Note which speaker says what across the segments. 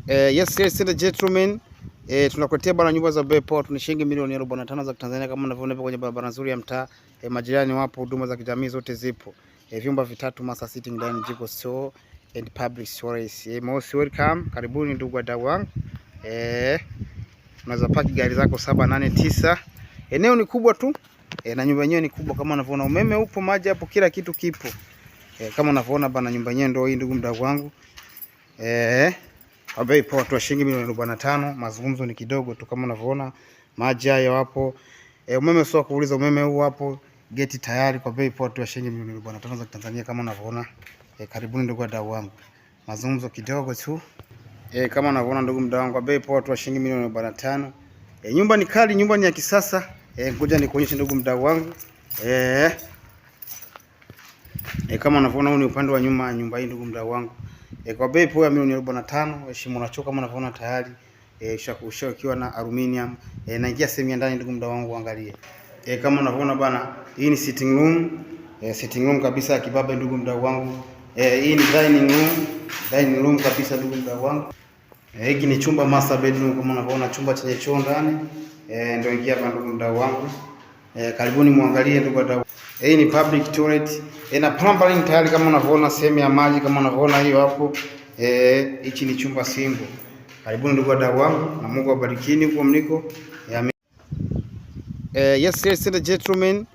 Speaker 1: Yes, ladies and gentlemen, tunakuletea bwana nyumba za bei poa, tuna shilingi milioni 45 za Tanzania kama unavyoona kwenye barabara nzuri ya mtaa. Majirani wapo, huduma za kijamii zote zipo. Vyumba vitatu, master sitting, dining, jiko, store and public storage. Most welcome, karibuni ndugu wadau wangu. Unaweza paki gari zako 789. Eneo ni kubwa tu. Na nyumba yenyewe ni kubwa kama unavyoona, umeme upo, maji hapo, kila kitu kipo. Kama unavyoona bwana, nyumba yenyewe ndio hii ndugu mdau wangu. Kwa bei poa tu shilingi milioni 45. Mazungumzo ni kidogo tu kama unavyoona, maji hayo hapo. Umeme sio kuuliza, umeme huu hapo, geti tayari kwa bei poa tu shilingi milioni 45 za Tanzania kama unavyoona. Karibuni ndugu wadau wangu. Mazungumzo kidogo tu. Kama unavyoona ndugu mdau wangu, kwa bei poa tu shilingi milioni 45. Nyumba ni kali, nyumba ni ya kisasa. Ngoja nikuonyeshe ndugu mdau wangu. Kama unavyoona, huu ni upande wa nyuma nyumba hii ndugu mdau wangu. Kwa bei poa milioni 45. Heshima unachoka kama unavyoona tayari. Shakusha ikiwa na aluminium. Naingia sehemu ya ndani ndugu mdau wangu, angalie. Kama unavyoona bana, hii ni sitting room. Sitting room kabisa ya kibabe ndugu mdau wangu. Hii ni dining room. Dining room kabisa ndugu mdau wangu. Hiki ni chumba master bedroom kama unavyoona, chumba chenye choo ndani. Ndio ingia hapa ndugu mdau wangu. Karibuni muangalie ndugu wadau. Hii ni public toilet. Na plumbing tayari kama unavyoona, sehemu ya maji kama unavyoona hiyo hapo. Hichi ni chumba single. Karibuni ndugu wadau wangu, na Mungu awabarikini huko mliko. Yes, ladies and gentlemen,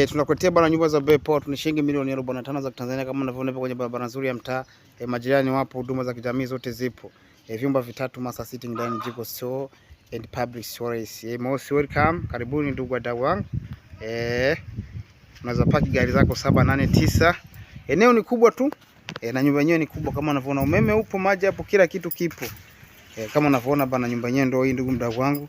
Speaker 1: tunakuletea bwana nyumba za bei poa, tuna shilingi milioni 45 za Tanzania kama unavyoona kwenye barabara nzuri ya mtaa. Majirani wapo, huduma za kijamii zote zipo. Vyumba vitatu, master sitting, dining, jiko, store and public storage. Most welcome, karibuni ndugu wadau wangu. Unaweza paki gari zako 789. Eneo ni kubwa tu. Na nyumba yenyewe ni kubwa kama unavyoona, umeme upo, maji hapo, kila kitu kipo. Kama unavyoona bana, nyumba yenyewe ndio hii ndugu mdau wangu.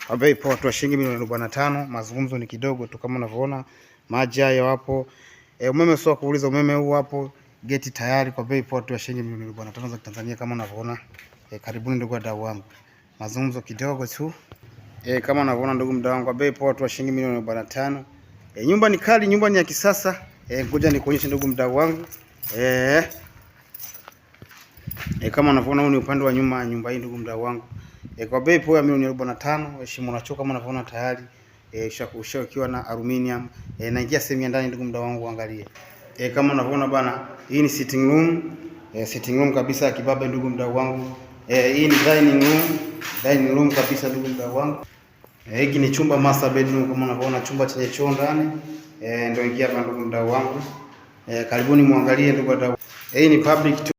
Speaker 1: Kwa bei poa tu shilingi milioni 45. Mazungumzo ni kidogo tu kama unavyoona, maji hayo hapo. Umeme sio kuuliza, umeme huu hapo, geti tayari kwa bei poa tu shilingi milioni 45 za Tanzania kama unavyoona. Karibuni ndugu wadau wangu. Mazungumzo kidogo tu. Kama unavyoona ndugu mdau wangu, kwa bei poa tu shilingi milioni 45. Nyumba ni kali, nyumba ni ya kisasa. Ngoja nikuonyeshe ndugu mdau wangu. Kama unavyoona, huu ni upande wa nyuma nyumba hii ndugu mdau wangu. Kwa bei poa milioni 45. Heshima unachoka kama unavyoona tayari. Shakusha ikiwa na aluminium. Naingia sehemu ya ndani ndugu mdau wangu, angalie. Kama unavyoona bana, hii ni sitting room. Sitting room kabisa ya kibabe ndugu mdau wangu. Hii ni dining room. Dining room kabisa ndugu mdau wangu. Hiki ni chumba master bedroom kama unavyoona, chumba chenye choo ndani. Ndio ingia hapa ndugu mdau wangu. Karibuni muangalie ndugu wadau. Hii ni public